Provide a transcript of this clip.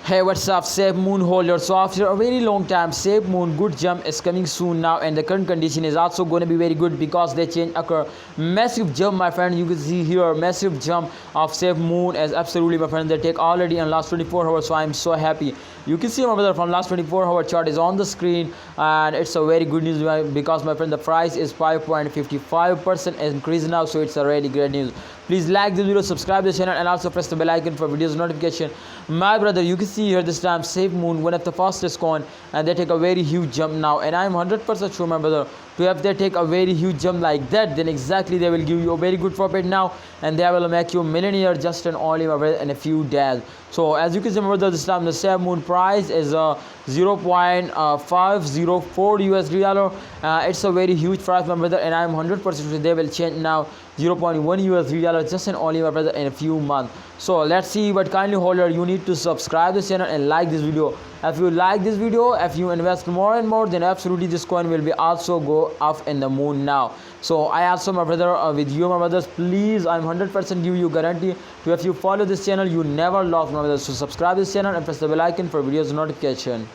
Hey, what's up, SafeMoon holder? So after a very long time, SafeMoon good jump is coming soon now, and the current condition is also going to be very good because they change occur massive jump, my friend. You can see here massive jump of SafeMoon as absolutely, my friend. They take already in last 24 hours, so I'm so happy. You can see, my brother, from last 24-hour chart is on the screen, and it's a very good news because, my friend, the price is 5.55% increase now, so it's a really great news. Please like this video, subscribe to the channel, and also press the bell icon for videos notification. My brother, you can see here this time SafeMoon, one of the fastest coin, and they take a very huge jump now, and I'm 100% sure, my brother, to if they take a very huge jump like that, then exactly they will give you a very good profit now, and they will make you a millionaire just in only, my brother, in a few days. So as you can see, my brother, this time the SafeMoon price is 0.504 USD dollar. It's a very huge price, my brother, and I'm 100% sure they will change now 0.1 USD dollar just in only, my brother, in a few months. So let's see, but kindly holder, you need to subscribe this channel and like this video. If you like this video, if you invest more and more, then absolutely this coin will be also go up in the moon now. So I also, my brother, with you, my brothers, please, I'm 100% give you guarantee to if you follow this channel, you never lose, my brothers. So subscribe this channel and press the bell icon for videos notification.